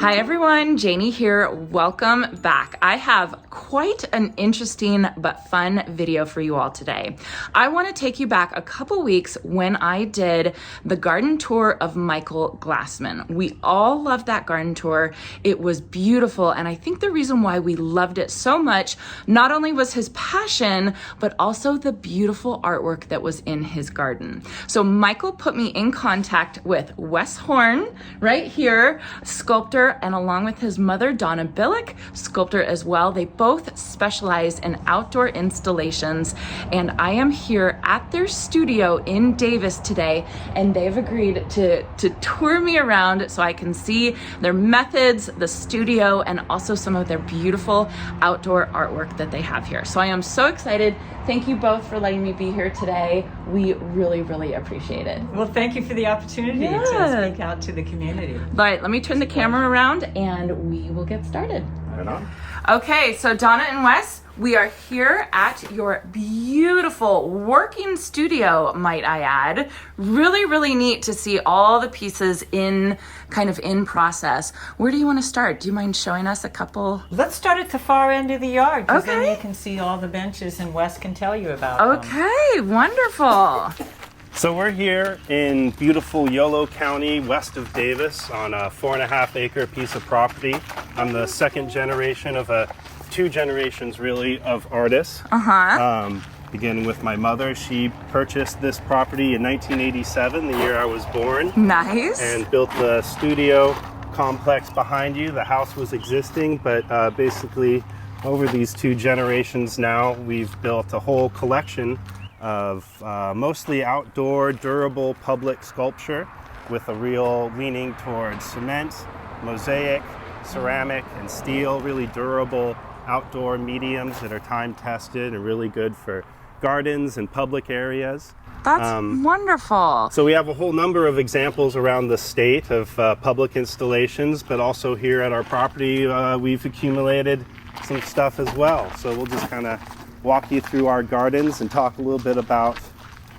Hi everyone, Janie here. Welcome back. I have quite an interesting but fun video for you all today. I want to take you back a couple weeks when I did the garden tour of Michael Glassman. We all loved that garden tour. It was beautiful, and I think the reason why we loved it so much not only was his passion, but also the beautiful artwork that was in his garden. So Michael put me in contact with Wes Horn right here, sculptor, and along with his mother, Donna Billick, sculptor as well. They both specialize in outdoor installations, and I am here at their studio in Davis today, and they've agreed to tour me around so I can see their methods, the studio, and also some of their beautiful outdoor artwork that they have here. So I am so excited. Thank you both for letting me be here today. We really, really appreciate it. Well, thank you for the opportunity to speak out to the community. All right, let me turn the camera around and we will get started. Right on. Okay, so Donna and Wes, we are here at your beautiful working studio, might I add. Really, really neat to see all the pieces in process. Where do you want to start? Do you mind showing us a couple? Let's start at the far end of the yard, because Okay. then you can see all the benches and Wes can tell you about them. Okay, wonderful. So we're here in beautiful Yolo County, west of Davis, on a 4.5 acre piece of property. I'm the second generation of two generations really of artists. Beginning with my mother. She purchased this property in 1987, the year I was born. Nice. And built the studio complex behind you. The house was existing, but basically over these two generations now, we've built a whole collection of mostly outdoor, durable public sculpture with a real leaning towards cement, mosaic, ceramic, and steel, really durable outdoor mediums that are time-tested and really good for gardens and public areas. That's wonderful. So we have a whole number of examples around the state of public installations, but also here at our property we've accumulated some stuff as well. So we'll just kind of walk you through our gardens and talk a little bit about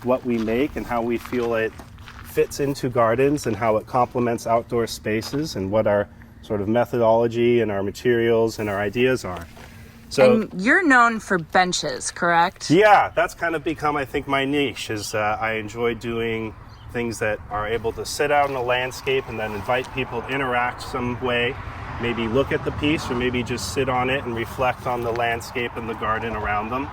what we make and how we feel it fits into gardens and how it complements outdoor spaces and what our sort of methodology and our materials and our ideas are. So, and you're known for benches, correct? Yeah, that's kind of become, I think, my niche is I enjoy doing things that are able to sit out in a landscape and then invite people to interact some way. Maybe look at the piece or maybe just sit on it and reflect on the landscape and the garden around them.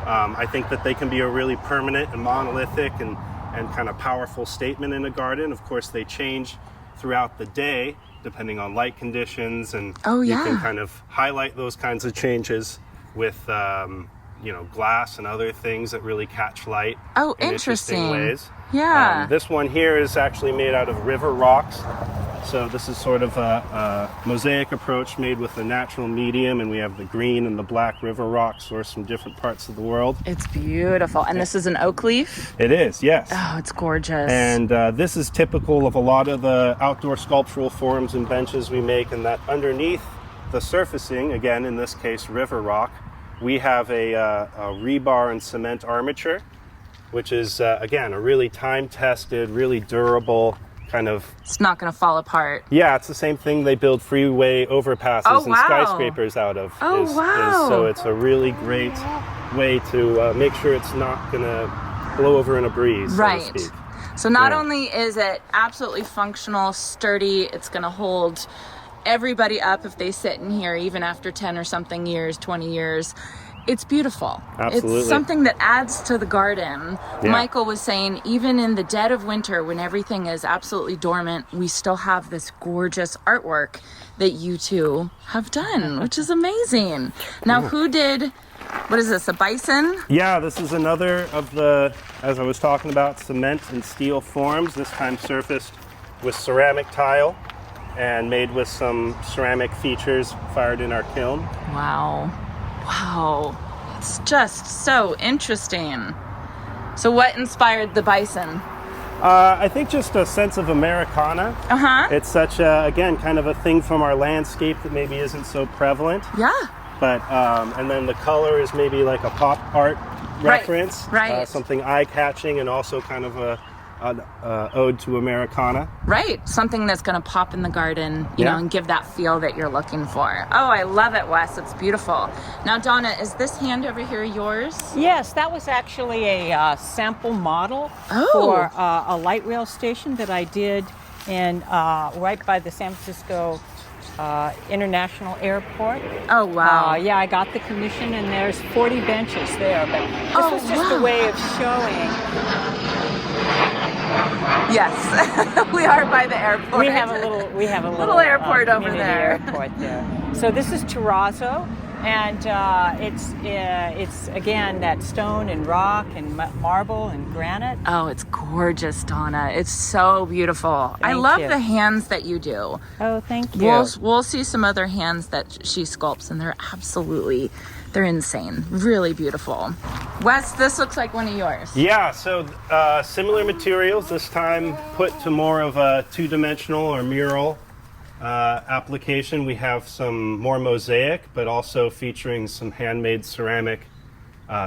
I think that they can be a really permanent and monolithic and kind of powerful statement in a garden. Of course, they change throughout the day depending on light conditions, and you can kind of highlight those kinds of changes with glass and other things that really catch light in interesting ways. Yeah. This one here is actually made out of river rocks. So this is sort of a mosaic approach made with a natural medium, and we have the green and the black river rocks sourced from different parts of the world. It's beautiful. And this is an oak leaf? It is, yes. Oh, it's gorgeous. And this is typical of a lot of the outdoor sculptural forms and benches we make, and that underneath the surfacing, again, in this case, river rock, we have a rebar and cement armature, which is, again, a really time-tested, really durable kind of... It's not going to fall apart. Yeah, it's the same thing they build freeway overpasses and skyscrapers out of. So it's a really great way to make sure it's not going to blow over in a breeze, so to speak. So not only is it absolutely functional, sturdy, it's going to hold everybody up if they sit in here even after 10 or something years, 20 years. It's beautiful. Absolutely. It's something that adds to the garden. Yeah. Michael was saying, even in the dead of winter, when everything is absolutely dormant, we still have this gorgeous artwork that you two have done, which is amazing. Now, who did, what is this, a bison? Yeah, this is another of the, as I was talking about, cement and steel forms, this time surfaced with ceramic tile and made with some ceramic features fired in our kiln. Wow. Wow, it's just so interesting. So what inspired the bison? I think just a sense of Americana. It's such a, again, kind of a thing from our landscape that maybe isn't so prevalent. Yeah. But, and then the color is maybe like a pop art reference. Right. Something eye-catching and also kind of a an ode to Americana. Right, something that's going to pop in the garden, you know, and give that feel that you're looking for. Oh, I love it, Wes. It's beautiful. Now, Donna, is this hand over here yours? Yes, that was actually a sample model for a light rail station that I did in right by the San Francisco International Airport. Oh, wow. Yeah, I got the commission, and there's 40 benches there. But this was just a way of showing. Yes, we are by the airport. We have a little airport over there. Airport there. So this is terrazzo, and it's again that stone and rock and marble and granite. Oh, it's gorgeous, Donna. It's so beautiful. I love the hands that you do. Oh, thank you. We'll see some other hands that she sculpts, and they're insane. Really beautiful. Wes, this looks like one of yours. Yeah, so similar materials, this time put to more of a two-dimensional or mural application. We have some more mosaic, but also featuring some handmade ceramic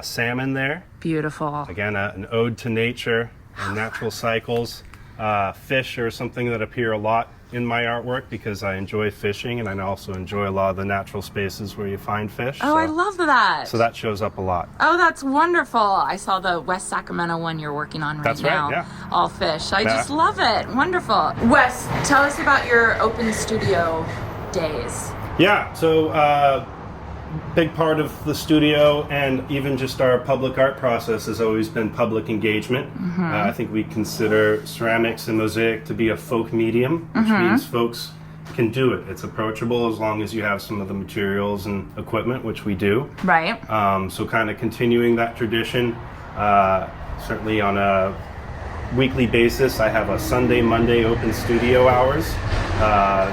salmon there. Beautiful. Again, an ode to nature and natural cycles. Fish are something that appear a lot in my artwork because I enjoy fishing, and I also enjoy a lot of the natural spaces where you find fish. Oh, I love that. So that shows up a lot. Oh, that's wonderful. I saw the West Sacramento one you're working on That's now. right, yeah. All fish. I just love it. Wonderful. Wes, tell us about your open studio days. Yeah, so big part of the studio and even just our public art process has always been public engagement. I think we consider ceramics and mosaic to be a folk medium, which means folks can do it. It's approachable as long as you have some of the materials and equipment, which we do. Right. So kind of continuing that tradition, certainly on a weekly basis. I have a Sunday, Monday open studio hours.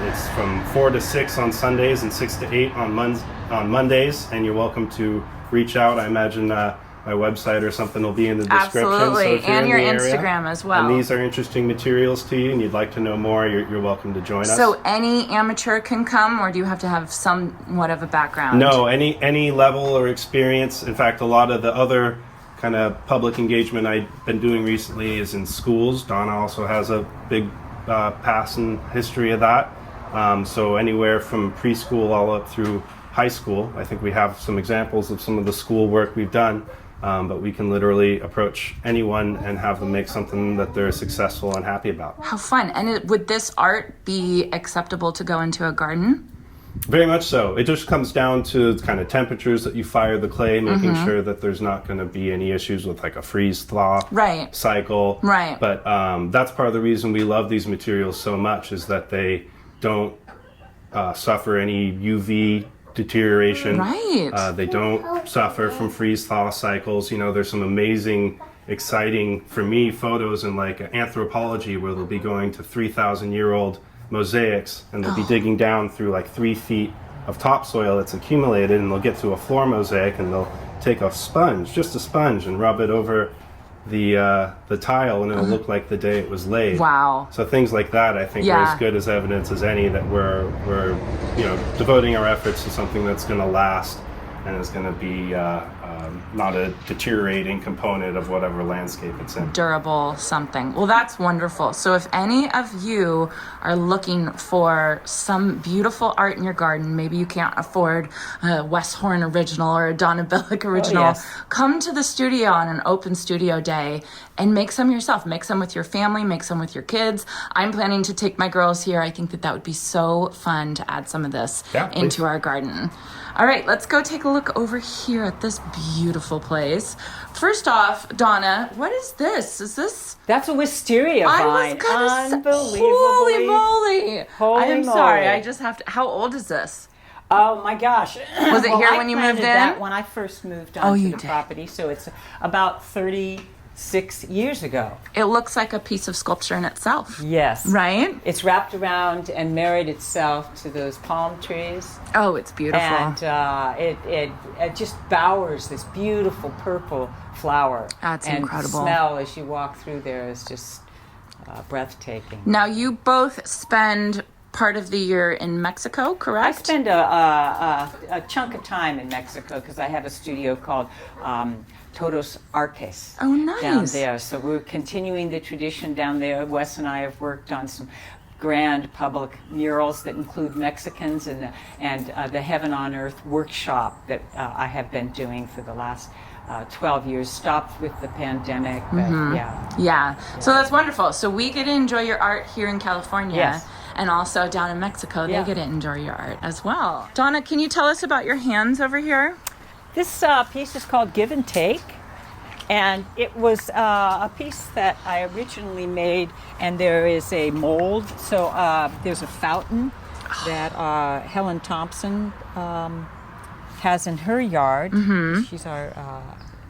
It's from 4 to 6 on Sundays and 6 to 8 on Mondays, and you're welcome to reach out. I imagine my website or something will be in the description. Absolutely, so if you're and in your the area, Instagram as well. And these are interesting materials to you and you'd like to know more, you're welcome to join us. So any amateur can come, or do you have to have somewhat of a background? No, any level or experience. In fact, a lot of the other kind of public engagement I've been doing recently is in schools. Donna also has a big past and history of that. So anywhere from preschool all up through high school. I think we have some examples of some of the school work we've done, but we can literally approach anyone and have them make something that they're successful and happy about. How fun. And would this art be acceptable to go into a garden? Very much so. It just comes down to kind of temperatures that you fire the clay, making sure that there's not going to be any issues with like a freeze-thaw cycle. Right. But that's part of the reason we love these materials so much, is that they don't suffer any UV deterioration. Right. They don't suffer from freeze-thaw cycles. You know, there's some amazing, exciting, for me, photos in like anthropology where they'll be going to 3,000-year-old mosaics, and they'll be digging down through like 3 feet of topsoil that's accumulated, and they'll get to a floor mosaic, and they'll take a sponge, just a sponge, and rub it over the tile, and it'll look like the day it was laid. Wow. So things like that, I think, are as good as evidence as any that we're devoting our efforts to something that's going to last and is going to be not a deteriorating component of whatever landscape it's in. Durable something. Well, that's wonderful. So if any of you are looking for some beautiful art in your garden, maybe you can't afford a Wes Horn original or a Donna Billick original, come to the studio on an open studio day and make some yourself. Make some with your family, make some with your kids. I'm planning to take my girls here. I think that would be so fun to add some of this into our garden. All right, let's go take a look over here at this beautiful place. First off, Donna, what is this? Is this? That's a wisteria vine. I was gonna Unbelievably. Holy moly! Holy I am moly. sorry. I just have to. How old is this? Oh my gosh. Was it here when you moved in? That when I first moved onto you the did. property, so it's about 36 years ago. It looks like a piece of sculpture in itself. Yes. Right? It's wrapped around and married itself to those palm trees. Oh, it's beautiful. And it just bowers this beautiful purple flower. That's and incredible. The smell as you walk through there is just breathtaking. Now, you both spend part of the year in Mexico, I correct? spend a chunk of time in Mexico because I have a studio called Todos Artes Oh, nice. down there. So we're continuing the tradition down there. Wes and I have worked on some grand public murals that include Mexicans and the Heaven on Earth workshop that I have been doing for the last 12 years. Stopped with the pandemic, but Yeah. So that's wonderful. So we get to enjoy your art here in California. Yes. And also down in Mexico, they Yeah. get to enjoy your art as well. Donna, can you tell us about your hands over here? This piece is called Give and Take, and it was a piece that I originally made, and there is a mold. So there's a fountain that Helen Thompson has in her yard. She's our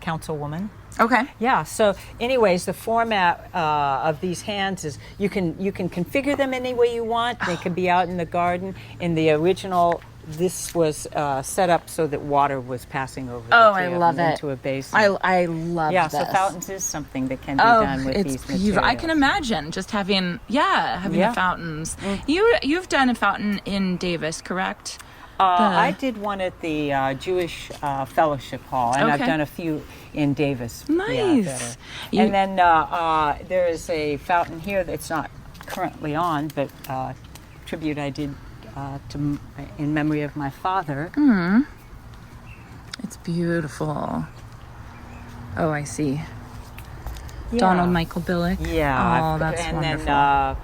councilwoman. Okay. Yeah, so anyways, the format of these hands is you can configure them any way you want. They can be out in the garden. In the original, this was set up so that water was passing over the I tip love and it. into a basin. I love yeah, this. so fountains is something that can be done with it's these beautiful. materials. I can imagine just having the fountains. You've done a fountain in Davis, correct? I did one at the Jewish Fellowship Hall, and I've Okay. done a few in Davis. Nice. And then there is a fountain here that's not currently on, but tribute I did in memory of my father. It's beautiful. Oh, I see. Yeah. Donald Michael Billick. Yeah. Oh, that's and wonderful. then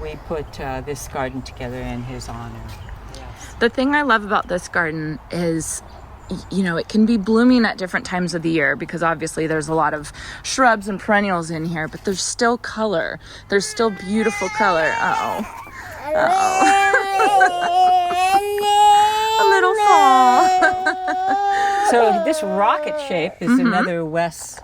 we put this garden together in his honor. The thing I love about this garden is, it can be blooming at different times of the year because obviously there's a lot of shrubs and perennials in here, but there's still color. There's still beautiful color. A little fall. So this rocket shape is another Wes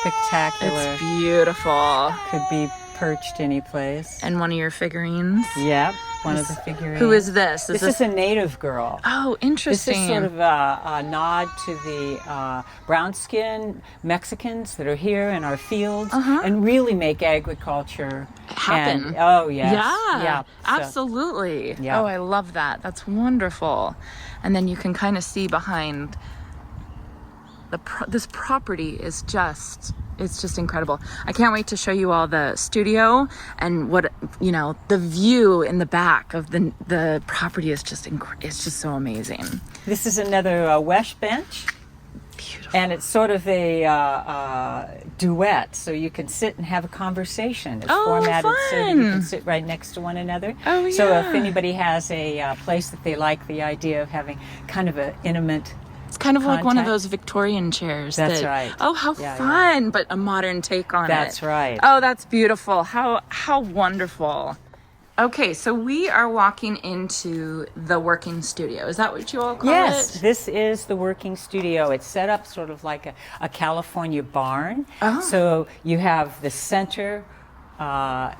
spectacular. It's beautiful. Could be perched any place. And one of your figurines. Yep, one of the figurines. Who is this? This is a native girl. Oh, This interesting. is sort of a nod to the brown-skinned Mexicans that are here in our fields and really make agriculture happen. And, oh, yes. Yeah, So- absolutely. Yeah. Oh, I love that. That's wonderful. And then you can kind of see behind this property is just, it's just incredible. I can't wait to show you all the studio and what, the view in the back of the property is just, it's just so amazing. This is another Wes bench. Beautiful. And it's sort of a duet, so you can sit and have a conversation. It's formatted so that you fun. can sit right next to one another. Oh, So if yeah. anybody has a place that they like the idea of having kind of an intimate, It's kind of like one of contact. those Victorian chairs. That's right. Oh, how Yeah, fun, but a modern take on it. That's right. Oh, that's beautiful. How wonderful. Okay, so we are walking into the working studio. Is that what you all call yes, it? this is the working studio. It's set up sort of like a California barn. Oh. So you have the center,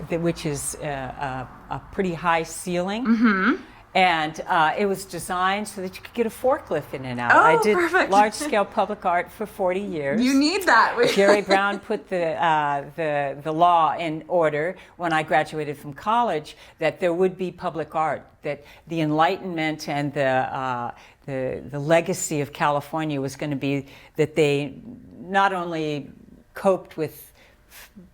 which is a pretty high ceiling. Mm-hmm. And it was designed so that you could get a forklift in and out. Oh, I did perfect. large-scale public art for 40 years. You need that. Jerry Brown put the law in order when I graduated from college that there would be public art, that the Enlightenment and the legacy of California was going to be that they not only coped with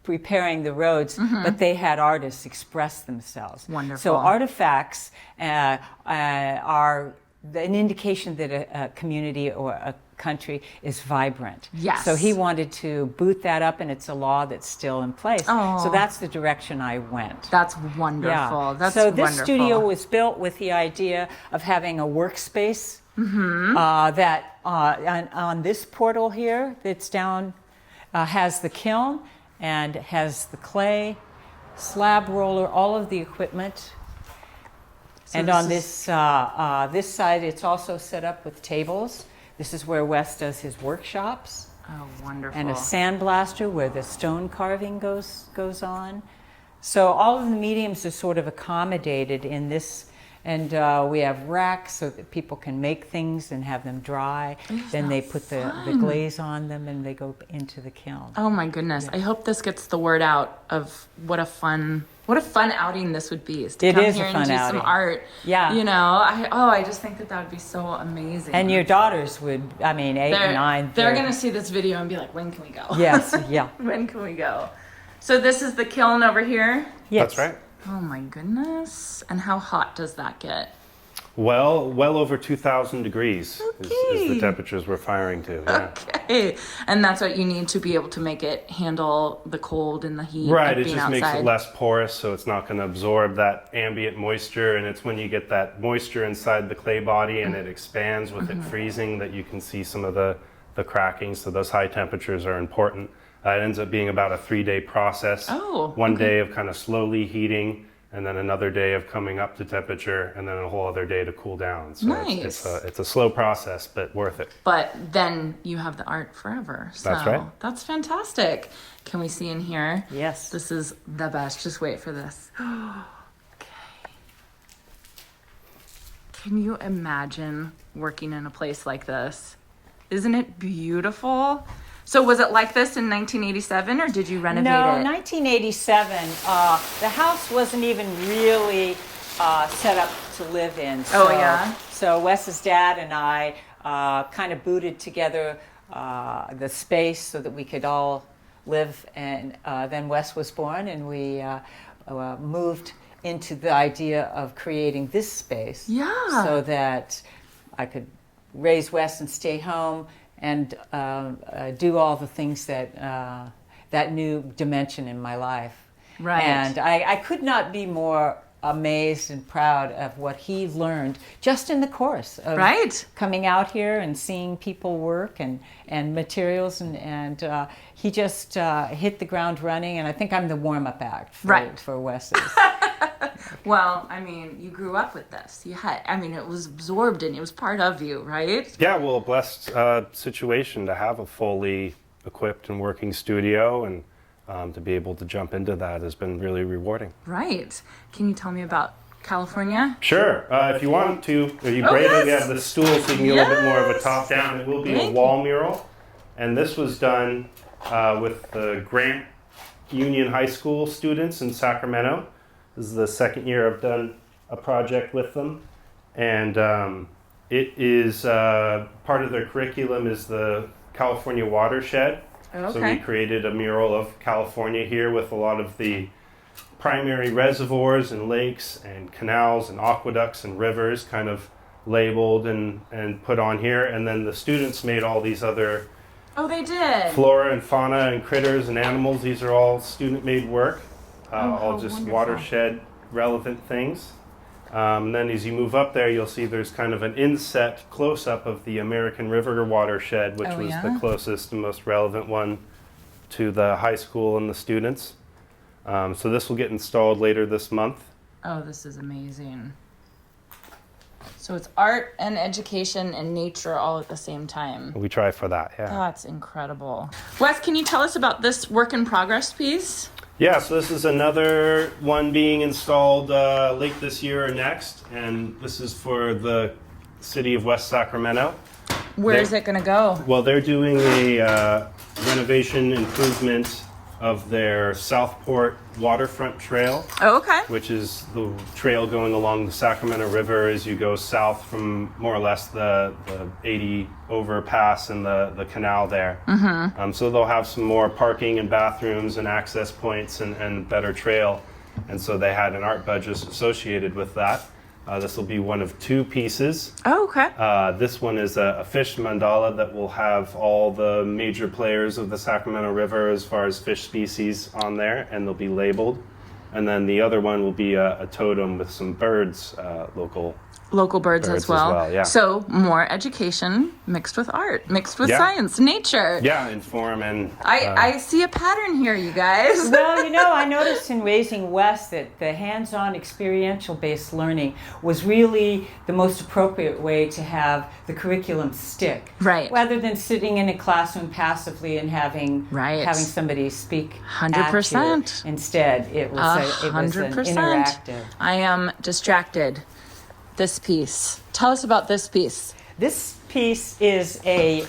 repairing the roads, but they had artists express themselves. Wonderful. So artifacts are an indication that a community or a country is vibrant. Yes. So he wanted to boot that up, and it's a law that's still in place. Oh. So that's the direction I went. That's wonderful. Yeah. That's so this wonderful. studio was built with the idea of having a workspace that on this portal here that's down has the kiln and has the clay, slab roller, all of the equipment. So And on this side, it's also set up with tables. This is where Wes does his workshops. Oh, wonderful. And a sandblaster where the stone carving goes on. So all of the mediums are sort of accommodated in this. And we have racks so that people can make things and have them dry. Then they put the glaze on them and they go into the kiln. Oh my goodness. I hope this gets the word out of what a fun What a fun outing this would be, is to It come is here a and fun do outing. some art. Yeah. You know, I just think that would be so amazing. And your daughters would, I mean, 8 and 9. They're going to see this video and be like, when can we go? Yes, yeah. When can we go? So this is the kiln over here? Yes. That's right. Oh my goodness. And how hot does that get? Well over 2,000 degrees is Okay. the temperatures we're firing to. Yeah. Okay. And that's what you need to be able to make it handle the cold and the heat Right, of it being just outside. makes it less porous, so it's not going to absorb that ambient moisture. And it's when you get that moisture inside the clay body and it expands with it freezing that you can see some of the cracking. So those high temperatures are important. It ends up being about a 3-day process. Oh, One okay. day of kind of slowly heating, and then another day of coming up to temperature, and then a whole other day to cool down. So Nice. it's a slow process, but worth it. But then you have the art forever. So That's right. That's fantastic. Can we see in here? Yes. This is the best. Just wait for this. Okay. Can you imagine working in a place like this? Isn't it beautiful? So was it like this in 1987, or did you renovate No, it? 1987, the house wasn't even really set up to live in. Oh, yeah? So Wes's dad and I kind of booted together the space so that we could all live. And then Wes was born, and we moved into the idea of creating this space. Yeah. So that I could raise Wes and stay home and do all the things that that new dimension in my life. Right. And I could not be more amazed and proud of what he learned just in the course of Right. coming out here and seeing people work and materials, and he just hit the ground running, and I think I'm the warm-up act for Wes's. Well, I mean, you grew up with this. You had, I mean, it was absorbed and it was part of you, right? Yeah, well, a blessed situation to have a fully equipped and working studio, and to be able to jump into that has been really rewarding. Right. Can you tell me about California? Sure, if you want to, if you Oh, braid it, yes. you have the stool so you can get a little bit more of a Yes. top down. It will be Thank a wall mural, and this was done with the Grant Union High School students in Sacramento. This is the second year I've done a project with them, and it is part of their curriculum is the California watershed. Okay. So we created a mural of California here with a lot of the primary reservoirs and lakes and canals and aqueducts and rivers kind of labeled and put on here. And then the students made all these other Oh, they did. flora and fauna and critters and animals. These are all student-made work, all how just wonderful. watershed relevant things. Then as you move up there, you'll see there's kind of an inset close-up of the American River watershed, which Oh, was yeah? the closest and most relevant one to the high school and the students. So this will get installed later this month. Oh, this is amazing. So it's art and education and nature all at the same time. We try for that, yeah. That's incredible. Wes, can you tell us about this work in progress piece? Yeah, so this is another one being installed late this year or next, and this is for the city of West Sacramento. Where is it going to go? Well, they're doing a renovation improvement of their Southport waterfront trail, Oh, okay. which is the trail going along the Sacramento River as you go south from more or less the 80 overpass and the canal there. Mm-hmm. So they'll have some more parking and bathrooms and access points and better trail. And so they had an art budget associated with that. This will be one of 2 pieces. Oh, okay. This one is a fish mandala that will have all the major players of the Sacramento River as far as fish species on there, and they'll be labeled. And then the other one will be a totem with some birds, Local birds Birds as well. as well, yeah. So more education mixed with art, mixed with Yeah. science, nature. yeah, inform and I see a pattern here, you guys. Well, you know, I noticed in raising Wes that the hands-on experiential-based learning was really the most appropriate way to have the curriculum stick. Right. Rather than sitting in a classroom passively and having Right. somebody speak 100%. at you. Instead, it was an 100%. interactive. I am distracted. This piece. Tell us about this piece. This piece is a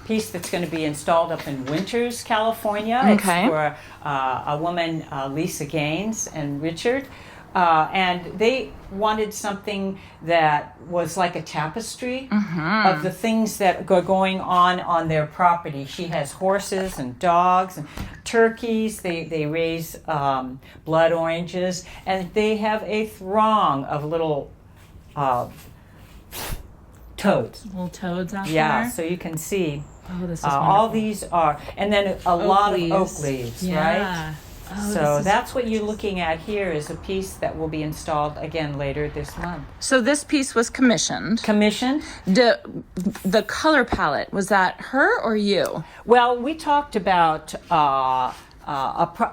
piece that's going to be installed up in Winters, California. Okay. It's for a woman, Lisa Gaines and Richard. And they wanted something that was like a tapestry of the things that are going on their property. She has horses and dogs and turkeys. They raise blood oranges, and they have a throng of little toads. Little toads out Yeah, there. so you can see Oh, this is all wonderful. these are, and then a lot of oak leaves, right? Yeah. Oh, So this is- that's what you're looking at here is a piece that will be installed again later this month. So this piece was commissioned. Commissioned? The color palette, was that her or you? Well, we talked about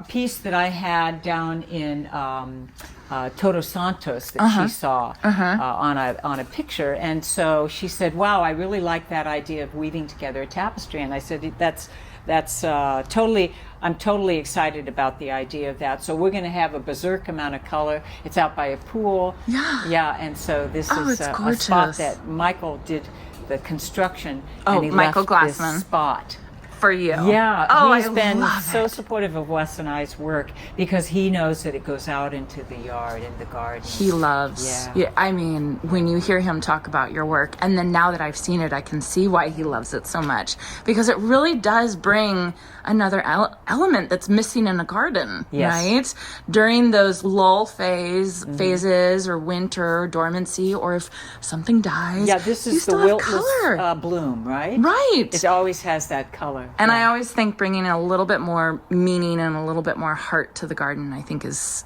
piece that I had down in Todos Santos that she saw on a picture, and so she said, "Wow, I really like that idea of weaving together a tapestry." And I said, "That's totally." I'm totally excited about the idea of that. So we're going to have a berserk amount of color. It's out by a pool. Yeah. Yeah, and so this Oh, is it's a gorgeous. spot that Michael did the construction. Oh, and he Michael left Glassman. this spot. For you. Yeah, Oh, he's I been love so it. supportive of Wes and I's work because he knows that it goes out into the yard and the garden. He loves. Yeah. I mean, when you hear him talk about your work, and then now that I've seen it, I can see why he loves it so much, because it really does bring another element that's missing in a garden, Yes. right? During those lull phases, or winter, or dormancy, or if something dies. Yeah, this you is the still have wiltless color. bloom, right? Right. It always has that color. And Yeah. I always think bringing a little bit more meaning and a little bit more heart to the garden, I think is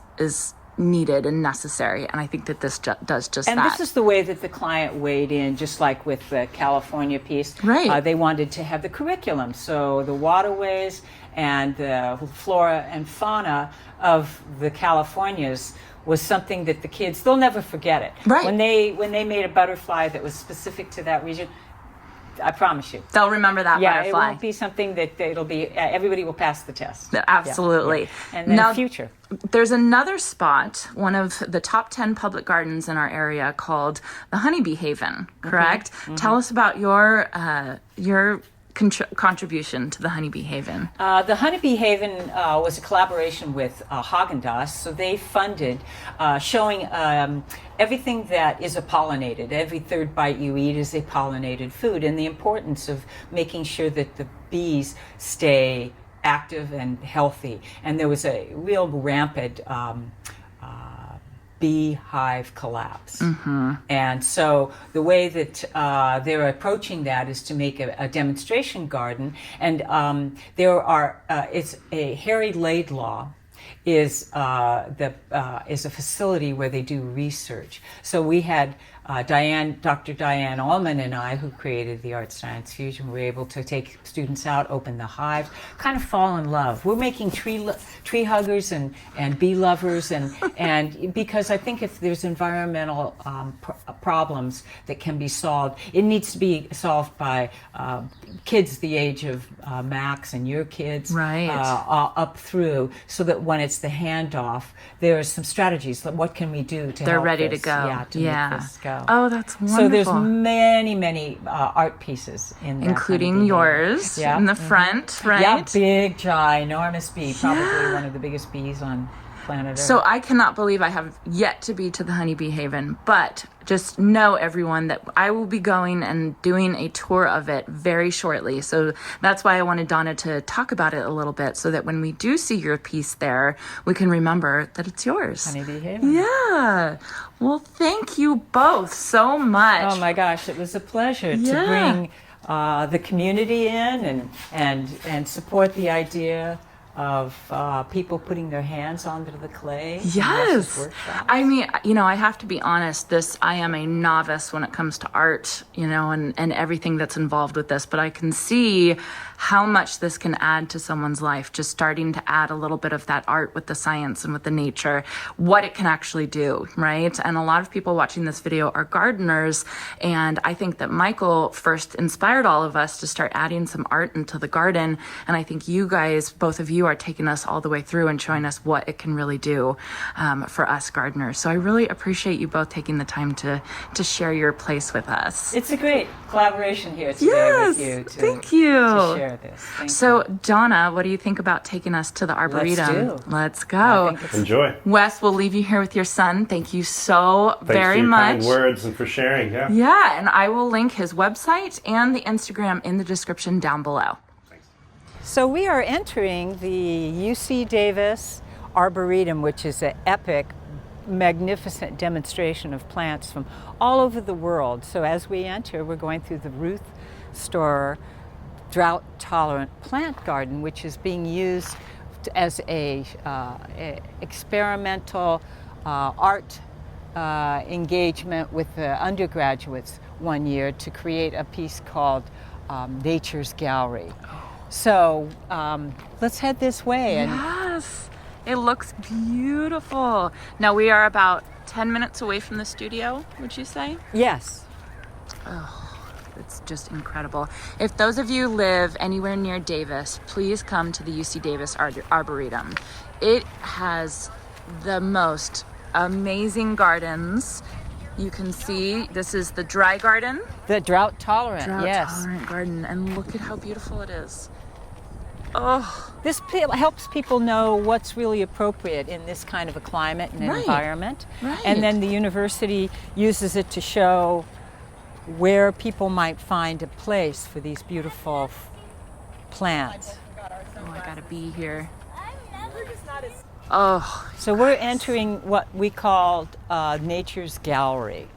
needed and necessary. And I think that this does just And that. this is the way that the client weighed in, just like with the California piece. Right. They wanted to have the curriculum, so the waterways and the flora and fauna of the Californias was something that the kids, they'll never forget it. Right. When they made a butterfly that was specific to that region, I promise you. They'll remember that Yeah, butterfly. it won't be something that it'll be, everybody will pass the test. Absolutely. Yeah. And then Now, future. There's another spot, one of the top 10 public gardens in our area, called the Honeybee Haven, correct? Tell us about your contribution to the Honeybee Haven. The Honeybee Haven was a collaboration with Haagen-Dazs, so they funded showing everything that is a pollinated. Every third bite you eat is a pollinated food, and the importance of making sure that the bees stay active and healthy. And there was a real rampant beehive collapse. And so the way that they're approaching that is to make a demonstration garden. And there are, it's a Harry Laidlaw is a facility where they do research. So we had Dr. Diane Allman and I, who created the Art Science Fusion, were able to take students out, open the hives, kind of fall in love. We're making tree huggers and bee lovers, and because I think if there's environmental problems that can be solved, it needs to be solved by kids the age of Max and your kids, Right. Up through, so that when it's the handoff, there are some strategies. Like what can we do to They're help ready this? to go. Yeah, to make this go. Oh, that's wonderful. So there's many art pieces in that including Honeybee yours Haven. Yeah. in the front, right? Yeah, big, ginormous bee, probably one of the biggest bees on planet Earth. So I cannot believe I have yet to be to the Honeybee Haven, but just know, everyone, that I will be going and doing a tour of it very shortly. So that's why I wanted Donna to talk about it a little bit, so that when we do see your piece there, we can remember that it's yours. Honeybee Haven. Yeah. Well, thank you both so much. Oh my gosh, it was a pleasure Yeah. to bring the community in and support the idea of people putting their hands onto the clay. in Wes's Yes. workshops. I mean, I have to be honest, I am a novice when it comes to art, and everything that's involved with this, but I can see how much this can add to someone's life, just starting to add a little bit of that art with the science and with the nature, what it can actually do, right? And a lot of people watching this video are gardeners, and I think that Michael first inspired all of us to start adding some art into the garden, and I think you guys, both of you, you are taking us all the way through and showing us what it can really do for us gardeners. So I really appreciate you both taking the time to share your place with us. It's a great collaboration here today with you. Thank you. To share this. Thank so, you. Donna, what do you think about taking us to the Arboretum? Let's go. Enjoy. Wes, we'll leave you here with your son. Thank you so very much. Thanks for your kind words and for sharing. Yeah. Yeah, and I will link his website and the Instagram in the description down below. So we are entering the UC Davis Arboretum, which is an epic, magnificent demonstration of plants from all over the world. So as we enter, we're going through the Ruth Storer drought-tolerant plant garden, which is being used as a experimental art engagement with the undergraduates one year to create a piece called Nature's Gallery. So let's head this way. Yes, it looks beautiful. Now we are about 10 minutes away from the studio, would you say? Yes. Oh, it's just incredible. If those of you live anywhere near Davis, please come to the UC Davis Arboretum. It has the most amazing gardens. You can see this is the dry garden. The drought tolerant, yes. Drought-tolerant garden, and look at how beautiful it is. Oh, this helps people know what's really appropriate in this kind of a climate and environment. Right. And then the university uses it to show where people might find a place for these beautiful plants. Oh, I gotta be here. Oh, so we're entering what we called Nature's Gallery.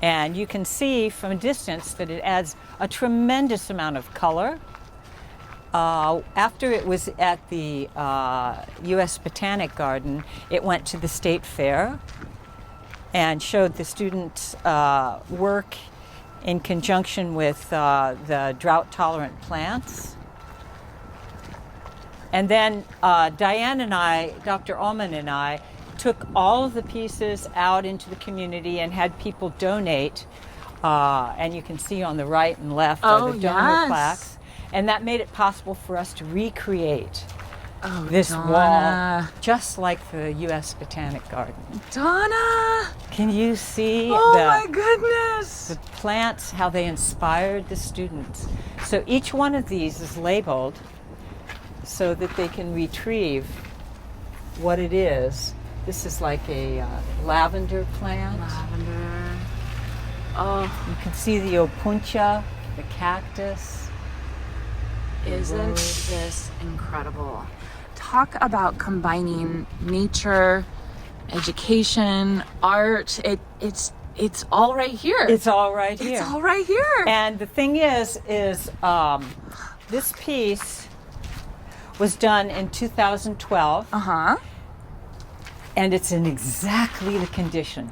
And you can see from a distance that it adds a tremendous amount of color. After it was at the U.S. Botanic Garden, it went to the State Fair and showed the students' work in conjunction with the drought-tolerant plants. And then Diane and I, Dr. Ullman and I, took all of the pieces out into the community and had people donate. And you can see on the right and left are the donor plaques. And that made it possible for us to recreate this wall, just like the U.S. Botanic Garden. Donna! Can you see my goodness! The plants, how they inspired the students? So each one of these is labeled so that they can retrieve what it is. This is like a lavender plant. Lavender. Oh, you can see the opuntia, the cactus. Isn't this incredible? Talk about combining nature, education, art. It's all right here. It's all right here. It's all right here. And the thing is this piece was done in 2012. And it's in exactly the condition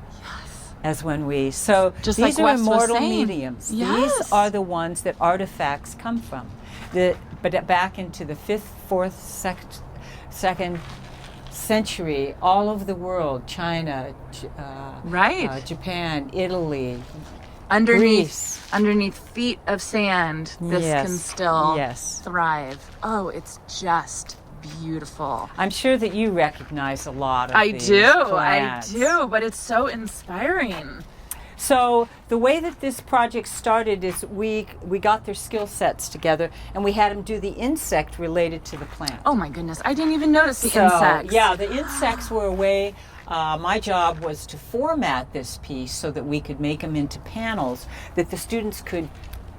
as when we. So just these like are Wes immortal was saying. mediums. Yes. These are the ones that artifacts come from. But back into the 5th, 4th, 2nd century, all over the world, China, Japan, Italy, Greece. Underneath feet of sand, this can still thrive. Oh, it's just beautiful. I'm sure that you recognize a lot of these plants. I do, but it's so inspiring. So the way that this project started is we got their skill sets together and we had them do the insect related to the plant. Oh my goodness, I didn't even notice the insects. Yeah, the insects were a way. My job was to format this piece so that we could make them into panels that the students could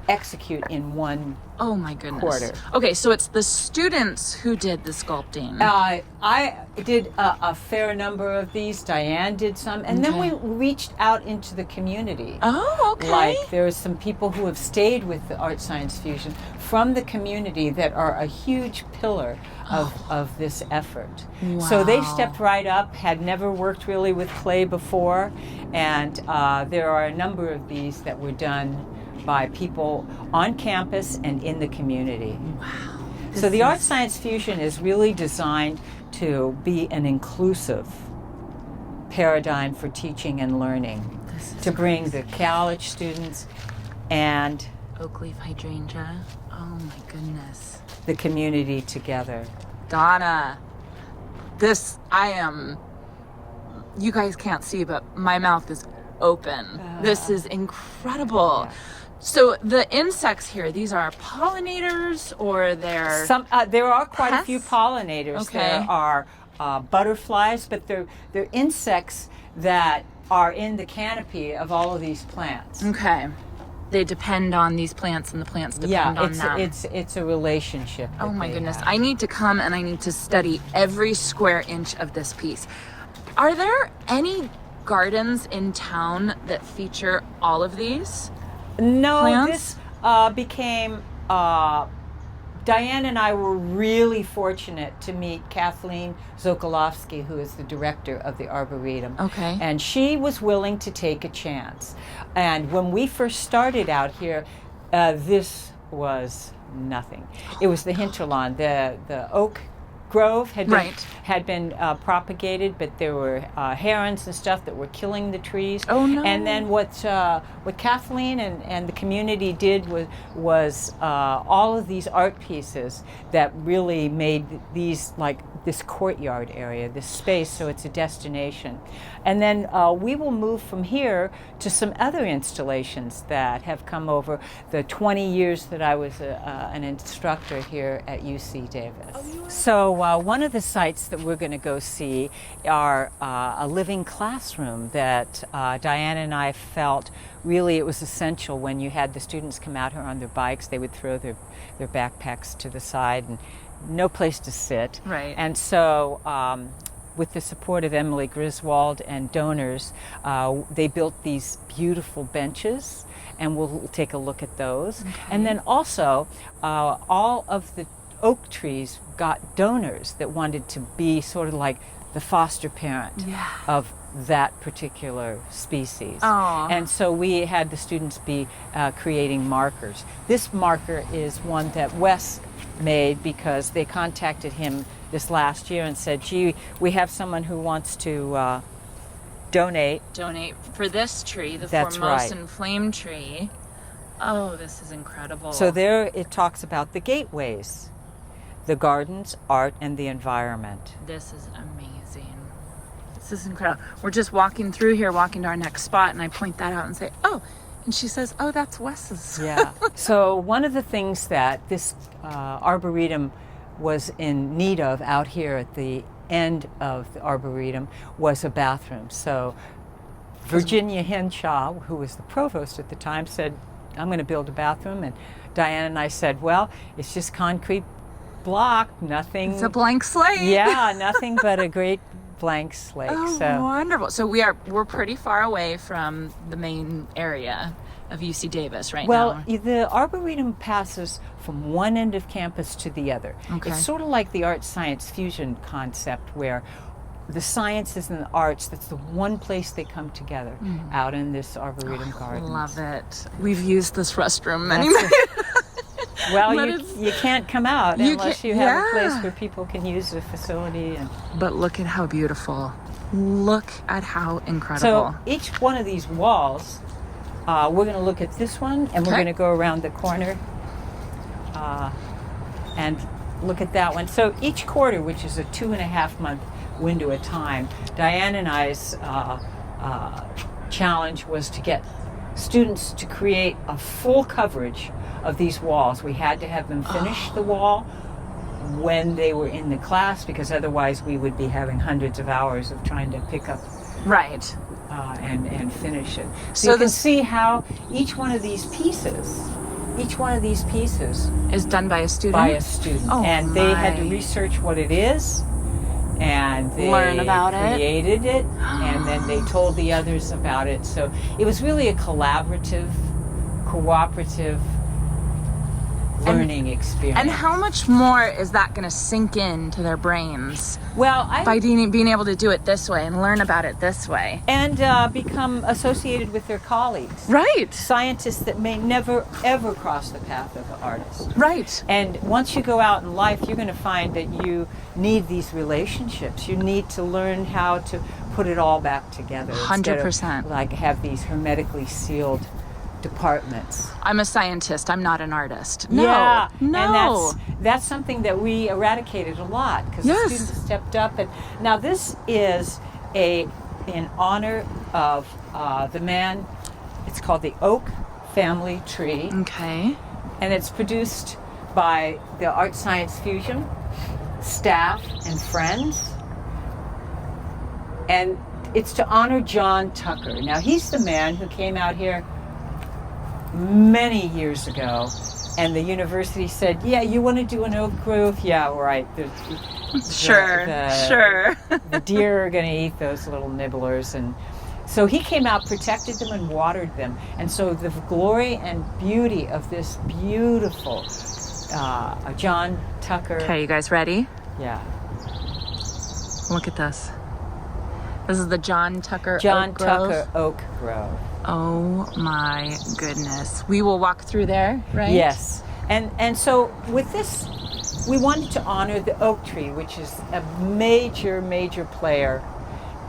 execute in one quarter. Okay, so it's the students who did the sculpting. I did a fair number of these. Diane did some. And then we reached out into the community. Oh, okay. Like there are some people who have stayed with the Art Science Fusion from the community that are a huge pillar of this effort. Wow. So they stepped right up, had never worked really with clay before. And there are a number of these that were done by people on campus and in the community. Wow. So the Art Science Fusion is really designed to be an inclusive paradigm for teaching and learning, to bring the college students and oak leaf hydrangea. Oh my goodness. the community together. Donna, you guys can't see, but my mouth is open. This is incredible. Yeah. So the insects here, these are pollinators, or they're... There are quite a few pests? pollinators. Okay. There are butterflies, but they're insects that are in the canopy of all of these plants. Okay. They depend on these plants, and the plants depend on them. It's a relationship. Oh that my they goodness. have. I need to come and I need to study every square inch of this piece. Are there any gardens in town that feature all of these? No, plants? this became. Diane and I were really fortunate to meet Kathleen Zokolowski, who is the director of the Arboretum. Okay. And she was willing to take a chance. And when we first started out here, this was nothing. It was the hinterlawn. The oak grove had been propagated, but there were herons and stuff that were killing the trees. Oh no! And then what Kathleen and the community did was all of these art pieces that really made these, like this courtyard area, this space, so it's a destination. And then we will move from here to some other installations that have come over the 20 years that I was an instructor here at UC Davis. So one of the sites that we're going to go see are a living classroom that Diane and I felt really it was essential. When you had the students come out here on their bikes, they would throw their backpacks to the side and no place to sit. Right. And so with the support of Emily Griswold and donors, they built these beautiful benches, and we'll take a look at those. Okay. And then also all of the oak trees got donors that wanted to be sort of like the foster parent of that particular species. Aww. And so we had the students be creating markers. This marker is one that Wes made because they contacted him this last year and said, gee, we have someone who wants to donate for this tree, the That's Formosan right. flame tree. Oh, this is incredible. So there it talks about the gateways, the gardens, art, and the environment. This is amazing. This is incredible. We're just walking through here, walking to our next spot, and I point that out and say, oh, and she says, oh, that's Wes's. Yeah. So one of the things that this Arboretum was in need of out here at the end of the Arboretum was a bathroom. So Virginia Henshaw, who was the provost at the time, said, I'm going to build a bathroom. And Diane and I said, well, it's just concrete block, nothing. It's a blank slate. Yeah, nothing but a great blank slate. Oh, so wonderful. So we're pretty far away from the main area of UC Davis right well, now. the Arboretum passes from one end of campus to the other. Okay. It's sort of like the art-science fusion concept where the sciences and the arts, that's the one place they come together out in this Arboretum garden. Love it. We've used this restroom many Well, But you can't come out You unless can't- you have a yeah. place where people can use the facility. And But look at how beautiful. Look at how so incredible. each one of these walls, we're going to look at this one, and we're Okay. going to go around the corner and look at that one. So each quarter, which is a 2.5 month window at a time, Diane and I's challenge was to get students to create a full coverage of these walls. We had to have them finish the wall when they were in the class, because otherwise we would be having hundreds of hours of trying to pick up Right. and finish it. So So you can this- see how each one of these pieces Is done by a student? by a student. Oh, And they had to my. research what it is, and they Learn about it. created it, and then they told the others about it. So it was really a collaborative, cooperative learning experience. And how much more is that going to sink into their brains well, by being able to do it this way and learn about it this way? and become associated with their colleagues. Right. Scientists that may never, ever cross the path of an artist. Right. And once you go out in life, you're going to find that you need these relationships. You need to learn how to put it all back together. instead of, 100%. like have these hermetically sealed departments. I'm a scientist. I'm not an artist. No, Yeah, no. and that's something that we eradicated a lot because Yes. the students stepped up. And now this is in honor of the man. It's called the oak family tree, Okay. and it's produced by the Art Science Fusion staff and friends. And it's to honor John Tucker. Now he's the man who came out here many years ago, and the university said, "Yeah, you want to do an oak grove? Yeah, right. Sure. The deer are going to eat those little nibblers." And so he came out, protected them, and watered them. And so the glory and beauty of this beautiful John Tucker. Okay, you guys ready? Yeah. Look at this. This is the John Tucker John Oak Grove. Tucker Oak Grove. Oh my goodness. We will walk through there, right? Yes. And so with this, we wanted to honor the oak tree, which is a major player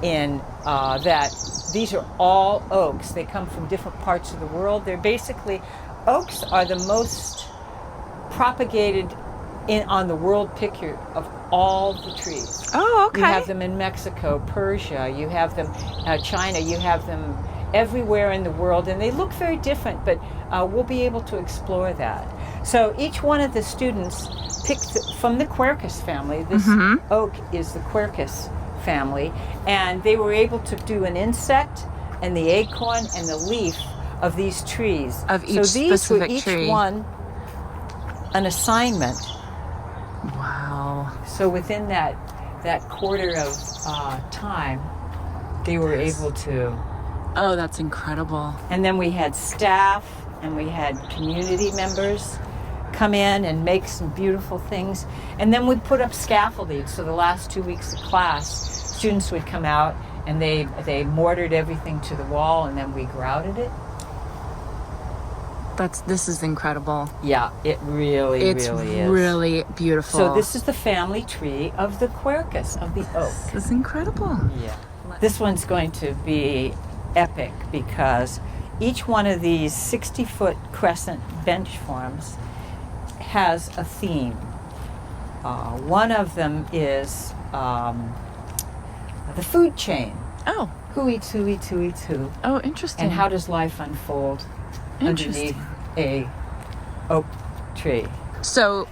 in that these are all oaks. They come from different parts of the world. They're basically, oaks are the most propagated on the world picture of all the trees. Oh, okay. You have them in Mexico, Persia, you have them China, you have them everywhere in the world, and they look very different, but we'll be able to explore that. So each one of the students picked from the Quercus family. This oak is the Quercus family, and they were able to do an insect and the acorn and the leaf of these trees. Of each so these specific were each tree. one an assignment. Wow. So within that quarter of time, they were able to. Oh, that's incredible. And then we had staff and we had community members come in and make some beautiful things. And then we put up scaffolding. So the last 2 weeks of class, students would come out and they mortared everything to the wall, and then we grouted it. This is incredible. Yeah, it really is. It's really beautiful. So this is the family tree of the Quercus, of the oak. This is incredible. Yeah. This one's going to be epic because each one of these 60-foot crescent bench forms has a theme. One of them is the food chain. Oh. Who eats who eats who eats who? Oh, interesting. And how does life unfold underneath a oak tree? So,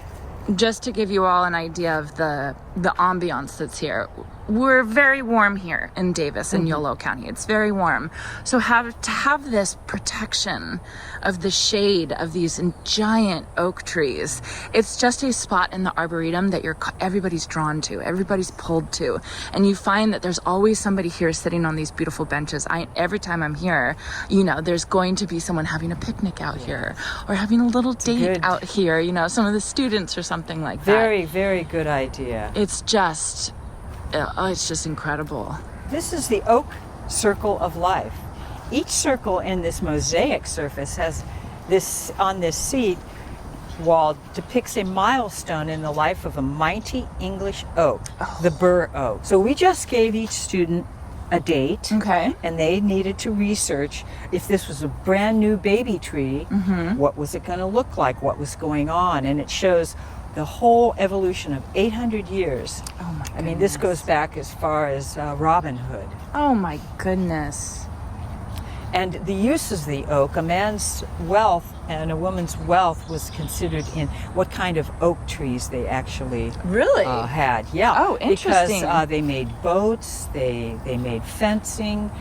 just to give you all an idea of the ambiance that's here, we're very warm here in Davis in Yolo County. It's very warm. So to have this protection of the shade of these giant oak trees, it's just a spot in the Arboretum that everybody's drawn to, everybody's pulled to. And you find that there's always somebody here sitting on these beautiful benches. Every time I'm here, there's going to be someone having a picnic out here or having a little date out here, some of the students or something like that. Very, very good idea. It's just incredible. This is the oak circle of life. Each circle in this mosaic surface has this, on this seat wall, depicts a milestone in the life of a mighty English oak, the bur oak. So we just gave each student a date. Okay. And they needed to research if this was a brand new baby tree, what was it going to look like, what was going on. And it shows the whole evolution of 800 years. Oh my goodness. I mean, this goes back as far as Robin Hood. Oh my goodness. And the uses of the oak, a man's wealth and a woman's wealth was considered in what kind of oak trees they actually had. Yeah. Oh, interesting. Because they made boats, they made fencing,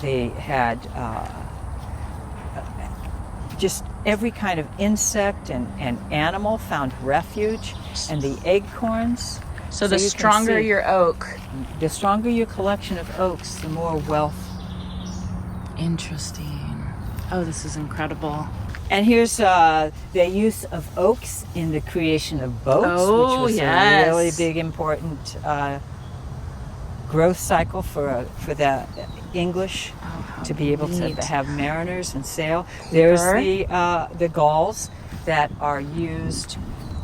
they had just every kind of insect and animal found refuge, and the acorns. So the stronger your oak. The stronger your collection of oaks, the more wealth. Interesting. Oh, this is incredible. And here's the use of oaks in the creation of boats, which was a really big, important growth cycle for the English to be able to have mariners and sail. There's the galls that are used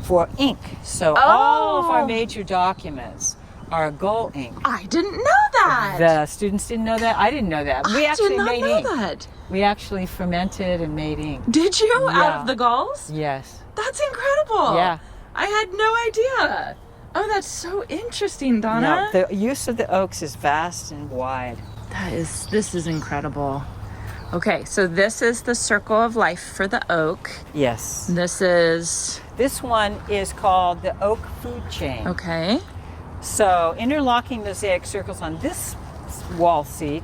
for ink. So all of our major documents are gull ink. I didn't know that. The students didn't know that. I didn't know that. We actually did not made know ink. that. We actually fermented and made ink. Did you? Out Yeah. of the galls? Yes. That's incredible. Yeah. I had no idea. Oh, that's so interesting, Donna. No, the use of the oaks is vast and wide. This is incredible. Okay, so this is the circle of life for the oak. Yes. This one is called the oak food chain. okay. So interlocking mosaic circles on this wall seat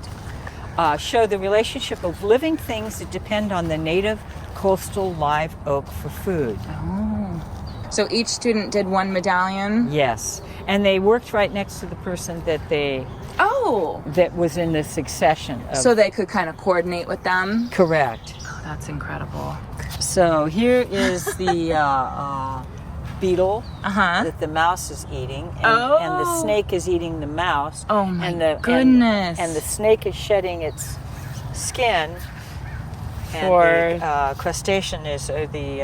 show the relationship of living things that depend on the native coastal live oak for food. So each student did one medallion? Yes. And they worked right next to the person that was in the succession. So they could kind of coordinate with them? Correct. Oh, that's incredible. So here is the beetle Uh-huh. that the mouse is eating, and the snake is eating the mouse. Oh my and goodness. And the snake is shedding skin. And For the crustacean is the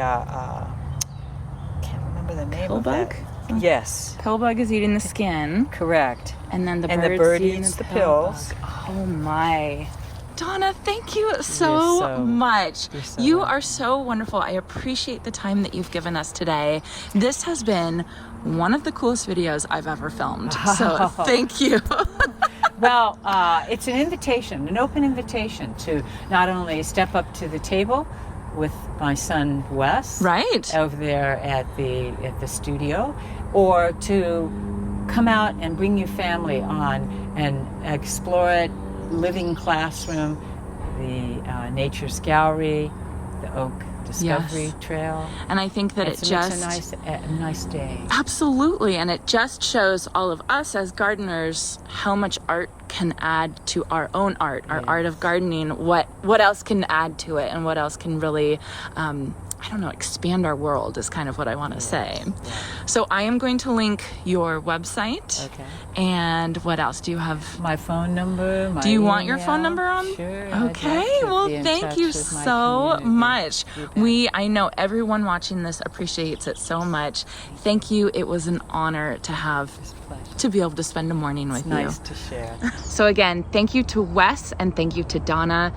can't remember the name Pillbug? of that. Yes, Pillbug is eating the skin, correct. and then the And the bird's bird eating eats the pillbug. pills. Oh my. Donna, thank you You're so so- much. you're so You welcome. are so wonderful. I appreciate the time that you've given us today. This has been one of the coolest videos I've ever filmed. So thank you. Well, it's an invitation, an open invitation to not only step up to the table with my son Wes, Right. over there at the studio, or to come out and bring your family on and explore it. Living classroom, the Nature's Gallery, the Oak Discovery Trail. And I think that It's a nice day. Absolutely, and it just shows all of us as gardeners how much art can add to our own art, our art of gardening. What else can add to it, and what else can really, expand our world is kind of what I want to say. So I am going to link your website. Okay. And what else do you have? My phone number. Do you want your phone number on? Sure. Okay, well, thank you so much. I know everyone watching this appreciates it so much. Thank you. It was an honor to be able to spend a morning with you. Nice to share. So again, thank you to Wes and thank you to Donna.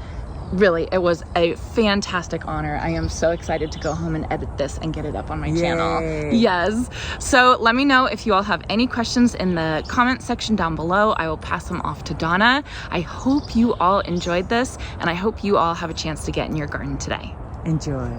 Really, it was a fantastic honor. I am so excited to go home and edit this and get it up on my channel. Yes. So let me know if you all have any questions in the comment section down below. I will pass them off to Donna. I hope you all enjoyed this, and I hope you all have a chance to get in your garden today. Enjoy.